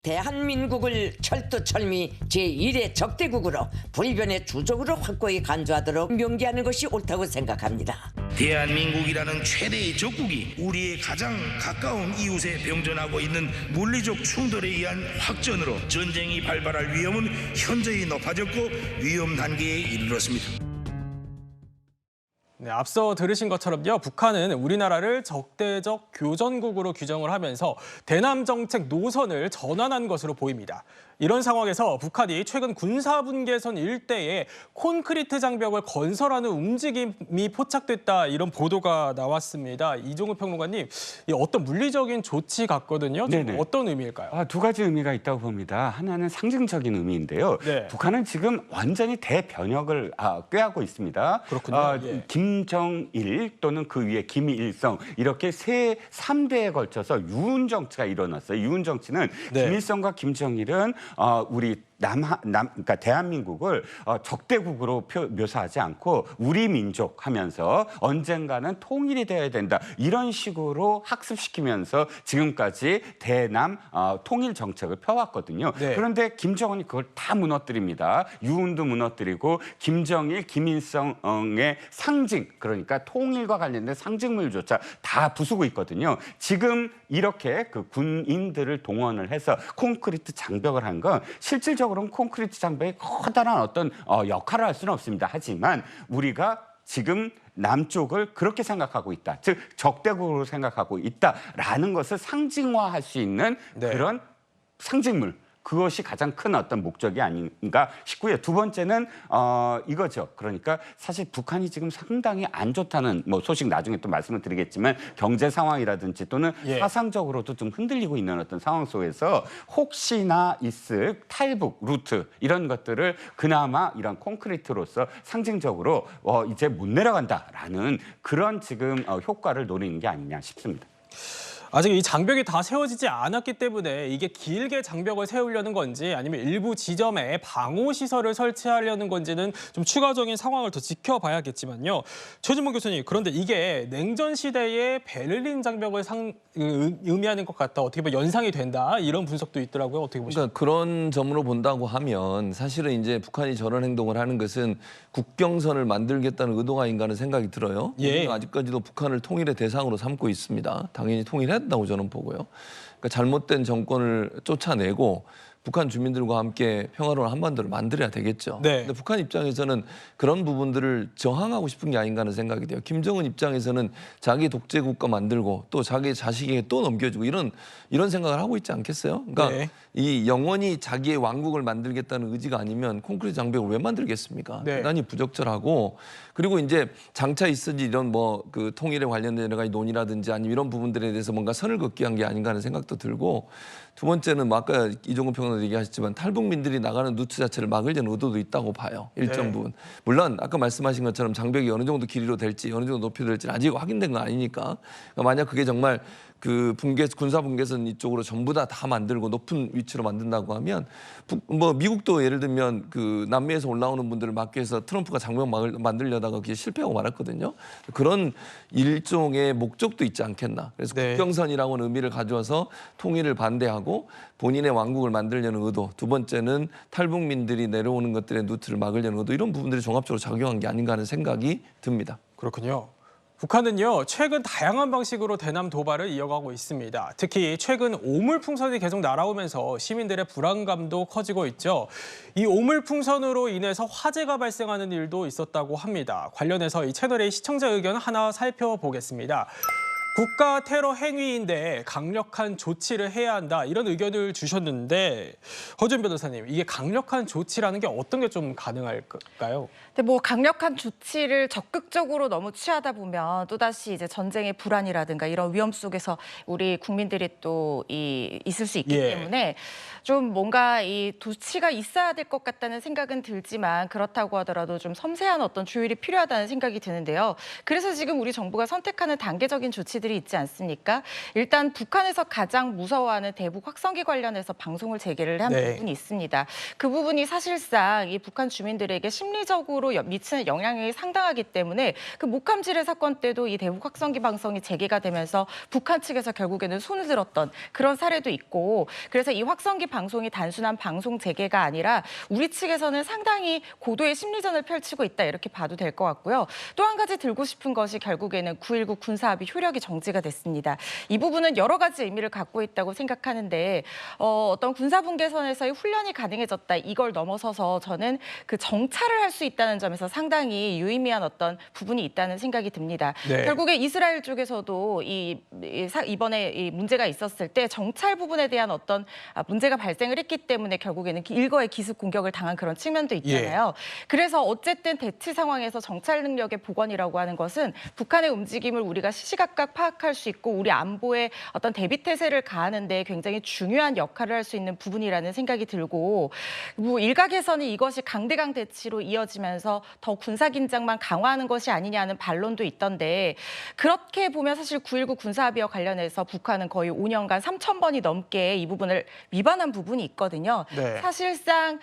대한민국을 철두철미 제1의 적대국으로 불변의 주적으로 확고히 간주하도록 명기하는 것이 옳다고 생각합니다. 대한민국이라는 최대의 적국이 우리의 가장 가까운 이웃에 병존하고 있는 물리적 충돌에 의한 확전으로 전쟁이 발발할 위험은 현저히 높아졌고 위험 단계에 이르렀습니다. 네, 앞서 들으신 것처럼요, 북한은 우리나라를 적대적 교전국으로 규정을 하면서 대남 정책 노선을 전환한 것으로 보입니다. 이런 상황에서 북한이 최근 군사분계선 일대에 콘크리트 장벽을 건설하는 움직임이 포착됐다, 이런 보도가 나왔습니다. 이종우 평론가님, 이 어떤 물리적인 조치 같거든요. 어떤 의미일까요? 두 가지 의미가 있다고 봅니다. 하나는 상징적인 의미인데요. 네. 북한은 지금 완전히 대변혁을 꾀하고 있습니다. 그렇군요. 예. 김정일 또는 그 위에 김일성, 이렇게 3대에 걸쳐서 유운 정치가 일어났어요. 유운 정치는 네. 김일성과 김정일은 우리 그러니까 대한민국을 적대국으로 묘사하지 않고 우리 민족 하면서 언젠가는 통일이 되어야 된다, 이런 식으로 학습시키면서 지금까지 대남 통일 정책을 펴왔거든요. 네. 그런데 김정은이 그걸 다 무너뜨립니다. 유운도 무너뜨리고 김정일, 김일성의 상징, 그러니까 통일과 관련된 상징물조차 다 부수고 있거든요. 지금 이렇게 그 군인들을 동원을 해서 콘크리트 장벽을 한 건 실질적으로는 콘크리트 장벽이 커다란 어떤 역할을 할 수는 없습니다. 하지만 우리가 지금 남쪽을 그렇게 생각하고 있다, 즉 적대국으로 생각하고 있다라는 것을 상징화할 수 있는 그런 상징물, 그것이 가장 큰 어떤 목적이 아닌가 싶고요. 두 번째는 이거죠. 그러니까 사실 북한이 지금 상당히 안 좋다는 소식 나중에 또 말씀을 드리겠지만 경제 상황이라든지 또는 사상적으로도 좀 흔들리고 있는 어떤 상황 속에서 혹시나 있을 탈북 루트, 이런 것들을 그나마 이런 콘크리트로서 상징적으로 이제 못 내려간다라는 그런 지금 효과를 노리는 게 아니냐 싶습니다. 아직 이 장벽이 다 세워지지 않았기 때문에 이게 길게 장벽을 세우려는 건지 아니면 일부 지점에 방호 시설을 설치하려는 건지는 좀 추가적인 상황을 더 지켜봐야겠지만요. 최진봉 교수님, 그런데 이게 냉전 시대의 베를린 장벽을 의미하는 것 같다, 어떻게 보면 연상이 된다, 이런 분석도 있더라고요. 어떻게 보십니까? 그러니까 그런 점으로 본다고 하면 사실은 이제 북한이 저런 행동을 하는 것은 국경선을 만들겠다는 의도가 아닌가 하는 생각이 들어요. 우리가 아직까지도 북한을 통일의 대상으로 삼고 있습니다. 당연히 통일해야 된다고 저는 보고요. 그러니까 잘못된 정권을 쫓아내고 북한 주민들과 함께 평화로운 한반도를 만들어야 되겠죠. 근데 북한 입장에서는 그런 부분들을 저항하고 싶은 게 아닌가 하는 생각이 돼요. 김정은 입장에서는 자기 독재 국가 만들고 또 자기 자식에게 또 넘겨주고 이런 생각을 하고 있지 않겠어요? 그러니까 이 영원히 자기의 왕국을 만들겠다는 의지가 아니면 콘크리트 장벽을 왜 만들겠습니까? 대단히 부적절하고, 그리고 이제 장차 있어질 이런 그 통일에 관련된 여러 가지 논의라든지 아니면 이런 부분들에 대해서 뭔가 선을 긋기 한 게 아닌가 하는 생각도 들고, 두 번째는 아까 이종훈 평론가도 얘기하셨지만 탈북민들이 나가는 루트 자체를 막으려는 의도도 있다고 봐요. 일정 부분. 물론 아까 말씀하신 것처럼 장벽이 어느 정도 길이로 될지 어느 정도 높이로 될지는 아직 확인된 건 아니니까, 그러니까 만약 그게 정말 그 군사 분계선 이쪽으로 전부 다 만들고 높은 위치로 만든다고 하면 미국도 예를 들면 그 남미에서 올라오는 분들을 막기 위해서 트럼프가 장벽 만들려다가 그게 실패하고 말았거든요. 그런 일종의 목적도 있지 않겠나. 그래서 국경선이라고는 의미를 가져와서 통일을 반대하고 본인의 왕국을 만들려는 의도, 두 번째는 탈북민들이 내려오는 것들의 루트를 막으려는 의도, 이런 부분들이 종합적으로 작용한 게 아닌가 하는 생각이 듭니다. 그렇군요. 북한은요, 최근 다양한 방식으로 대남 도발을 이어가고 있습니다. 특히 최근 오물풍선이 계속 날아오면서 시민들의 불안감도 커지고 있죠. 이 오물풍선으로 인해서 화재가 발생하는 일도 있었다고 합니다. 관련해서 이 채널의 시청자 의견 하나 살펴보겠습니다. 국가 테러 행위인데 강력한 조치를 해야 한다, 이런 의견을 주셨는데, 허준 변호사님, 이게 강력한 조치라는 게 어떤 게 좀 가능할까요? 근데 강력한 조치를 적극적으로 너무 취하다 보면 또다시 이제 전쟁의 불안이라든가 이런 위험 속에서 우리 국민들이 또 있을 수 있기 때문에 좀 뭔가 이 조치가 있어야 될 것 같다는 생각은 들지만, 그렇다고 하더라도 좀 섬세한 어떤 조율이 필요하다는 생각이 드는데요. 그래서 지금 우리 정부가 선택하는 단계적인 조치들이 부분들이 있지 않습니까? 일단 북한에서 가장 무서워하는 대북 확성기 관련해서 방송을 재개를 한 부분이 있습니다. 그 부분이 사실상 이 북한 주민들에게 심리적으로 미치는 영향력이 상당하기 때문에 그 목함지뢰 사건 때도 이 대북 확성기 방송이 재개가 되면서 북한 측에서 결국에는 손을 들었던 그런 사례도 있고, 그래서 이 확성기 방송이 단순한 방송 재개가 아니라 우리 측에서는 상당히 고도의 심리전을 펼치고 있다, 이렇게 봐도 될 것 같고요. 또 한 가지 들고 싶은 것이 결국에는 9.19 군사합의 효력이 정지가 됐습니다. 이 부분은 여러 가지 의미를 갖고 있다고 생각하는데 어떤 군사분계선에서의 훈련이 가능해졌다, 이걸 넘어서서 저는 그 정찰을 할 수 있다는 점에서 상당히 유의미한 어떤 부분이 있다는 생각이 듭니다. 결국에 이스라엘 쪽에서도 이번에 이 문제가 있었을 때 정찰 부분에 대한 어떤 문제가 발생을 했기 때문에 결국에는 일거의 기습 공격을 당한 그런 측면도 있잖아요. 그래서 어쨌든 대치 상황에서 정찰 능력의 복원이라고 하는 것은 북한의 움직임을 우리가 시시각각 파악할 수 있고 우리 안보에 어떤 대비 태세를 가하는 데 굉장히 중요한 역할을 할 수 있는 부분이라는 생각이 들고, 뭐 일각에서는 이것이 강대강 대치로 이어지면서 더 군사 긴장만 강화하는 것이 아니냐는 반론도 있던데, 그렇게 보면 사실 9.19 군사합의와 관련해서 북한은 거의 5년간 3,000번이 넘게 이 부분을 위반한 부분이 있거든요. 사실상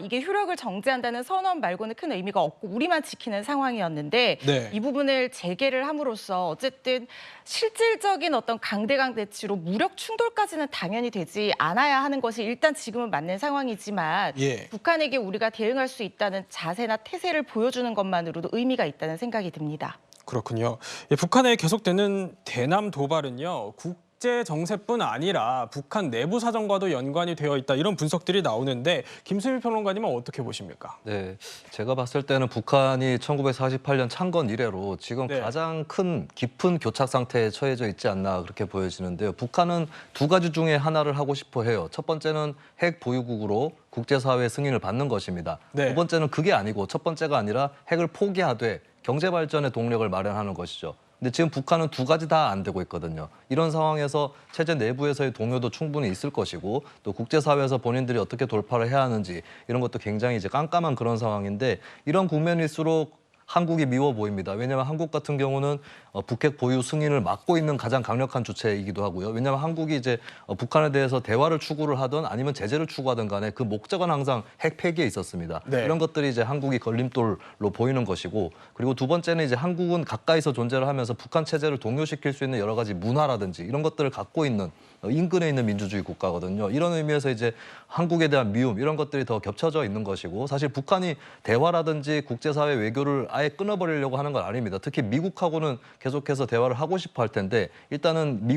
이게 효력을 정지한다는 선언 말고는 큰 의미가 없고 우리만 지키는 상황이었는데 이 부분을 재개를 함으로써 어쨌든 실질적인 어떤 강대강 대치로 무력 충돌까지는 당연히 되지 않아야 하는 것이 일단 지금은 맞는 상황이지만 북한에게 우리가 대응할 수 있다는 자세나 태세를 보여주는 것만으로도 의미가 있다는 생각이 듭니다. 그렇군요. 북한의 계속되는 대남 도발은요, 국제 정세뿐 아니라 북한 내부 사정과도 연관이 되어 있다, 이런 분석들이 나오는데 김수미 평론가님은 어떻게 보십니까? 네, 제가 봤을 때는 북한이 1948년 창건 이래로 지금 가장 큰 깊은 교착 상태에 처해져 있지 않나 그렇게 보여지는데요. 북한은 두 가지 중에 하나를 하고 싶어 해요. 첫 번째는 핵 보유국으로 국제사회의 승인을 받는 것입니다. 두 번째는 그게 아니고, 첫 번째가 아니라 핵을 포기하되 경제 발전의 동력을 마련하는 것이죠. 근데 지금 북한은 두 가지 다 안 되고 있거든요. 이런 상황에서 체제 내부에서의 동요도 충분히 있을 것이고, 또 국제사회에서 본인들이 어떻게 돌파를 해야 하는지 이런 것도 굉장히 이제 깜깜한 그런 상황인데, 이런 국면일수록 한국이 미워 보입니다. 왜냐하면 한국 같은 경우는 북핵 보유 승인을 막고 있는 가장 강력한 주체이기도 하고요. 왜냐하면 한국이 이제 북한에 대해서 대화를 추구를 하든 아니면 제재를 추구하든 간에 그 목적은 항상 핵 폐기에 있었습니다. 이런 것들이 이제 한국이 걸림돌로 보이는 것이고, 그리고 두 번째는 이제 한국은 가까이서 존재를 하면서 북한 체제를 동요시킬 수 있는 여러 가지 문화라든지 이런 것들을 갖고 있는 인근에 있는 민주주의 국가거든요. 이런 의미에서 이제 한국에 대한 미움, 이런 것들이 더 겹쳐져 있는 것이고, 사실 북한이 대화라든지 국제사회 외교를 아예 끊어버리려고 하는 건 아닙니다. 특히 미국하고는 계속해서 대화를 하고 싶어 할 텐데, 일단은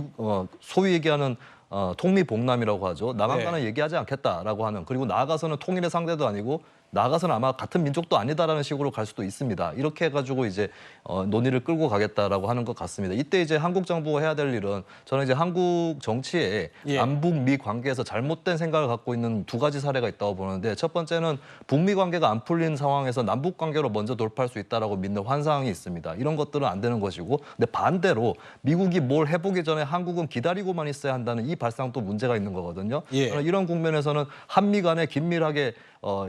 소위 얘기하는 통미봉남이라고 하죠. 나간가는 얘기하지 않겠다라고 하는, 그리고 나아가서는 통일의 상대도 아니고 나아가서는 아마 같은 민족도 아니다라는 식으로 갈 수도 있습니다. 이렇게 해가지고 이제 논의를 끌고 가겠다라고 하는 것 같습니다. 이때 이제 한국 정부가 해야 될 일은, 저는 이제 한국 정치에 남북미 관계에서 잘못된 생각을 갖고 있는 두 가지 사례가 있다고 보는데, 첫 번째는 북미 관계가 안 풀린 상황에서 남북 관계로 먼저 돌파할 수 있다라고 믿는 환상이 있습니다. 이런 것들은 안 되는 것이고, 근데 반대로 미국이 뭘 해보기 전에 한국은 기다리고만 있어야 한다는 이 발상도 문제가 있는 거거든요. 이런 국면에서는 한미 간에 긴밀하게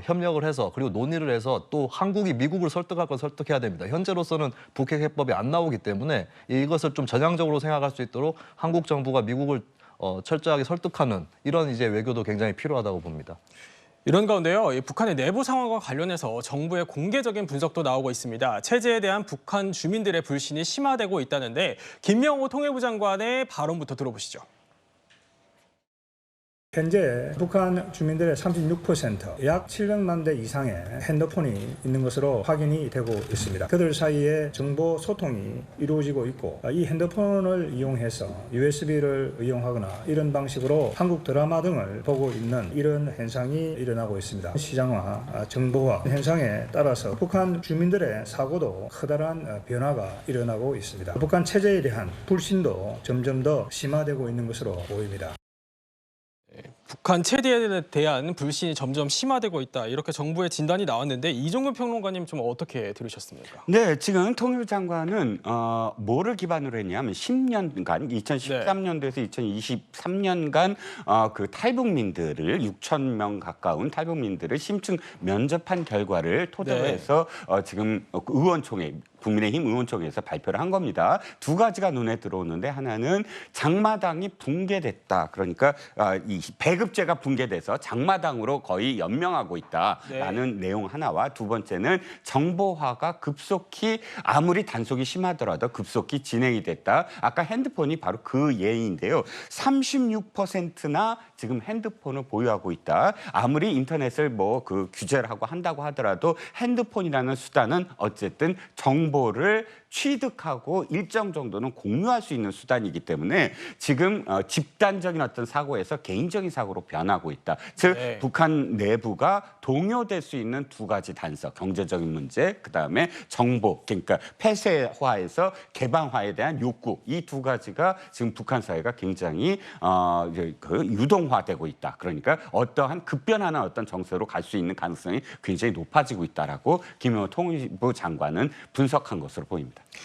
협력을 해서, 그리고 논의를 해서, 또 한국이 미국을 설득할 건 설득해야 됩니다. 현재로서는 북핵 해법이 안 나오기 때문에 이것을 좀 전향적으로 생각할 수 있도록 한국 정부가 미국을 철저하게 설득하는 이런 이제 외교도 굉장히 필요하다고 봅니다. 이런 가운데요, 북한의 내부 상황과 관련해서 정부의 공개적인 분석도 나오고 있습니다. 체제에 대한 북한 주민들의 불신이 심화되고 있다는데, 김명호 통일부 장관의 발언부터 들어보시죠. 현재 북한 주민들의 36%, 약 700만 대 이상의 핸드폰이 있는 것으로 확인이 되고 있습니다. 그들 사이에 정보 소통이 이루어지고 있고, 이 핸드폰을 이용해서 USB를 이용하거나 이런 방식으로 한국 드라마 등을 보고 있는 이런 현상이 일어나고 있습니다. 시장화, 정보화 현상에 따라서 북한 주민들의 사고도 커다란 변화가 일어나고 있습니다. 북한 체제에 대한 불신도 점점 더 심화되고 있는 것으로 보입니다. 북한 체제에 대한 불신이 점점 심화되고 있다, 이렇게 정부의 진단이 나왔는데, 이종근 평론가님 좀 어떻게 들으셨습니까? 네, 지금 통일부 장관은 뭐를 기반으로 했냐면 10년간, 2013년도에서 2023년간 그 탈북민들을 6,000명 가까운 탈북민들을 심층 면접한 결과를 토대로 해서 지금 의원총회 국민의힘 의원총회에서 발표를 한 겁니다. 두 가지가 눈에 들어오는데 하나는 장마당이 붕괴됐다. 그러니까 이 배급제가 붕괴돼서 장마당으로 거의 연명하고 있다라는 내용 하나와 두 번째는 정보화가 급속히 아무리 단속이 심하더라도 급속히 진행이 됐다. 아까 핸드폰이 바로 그 예인데요. 36%나 지금 핸드폰을 보유하고 있다. 아무리 인터넷을 뭐 그 규제를 하고 한다고 하더라도 핸드폰이라는 수단은 어쨌든 정보를 취득하고 일정 정도는 공유할 수 있는 수단이기 때문에 지금 집단적인 어떤 사고에서 개인적인 사고로 변하고 있다. 즉 북한 내부가 동요될 수 있는 두 가지 단서, 경제적인 문제, 그다음에 정보, 그러니까 폐쇄화에서 개방화에 대한 욕구, 이 두 가지가 지금 북한 사회가 굉장히 유동화되고 있다. 그러니까 어떠한 급변하는 어떤 정세로 갈 수 있는 가능성이 굉장히 높아지고 있다라고 김용호 통일부 장관은 분석한 것으로 보입니다.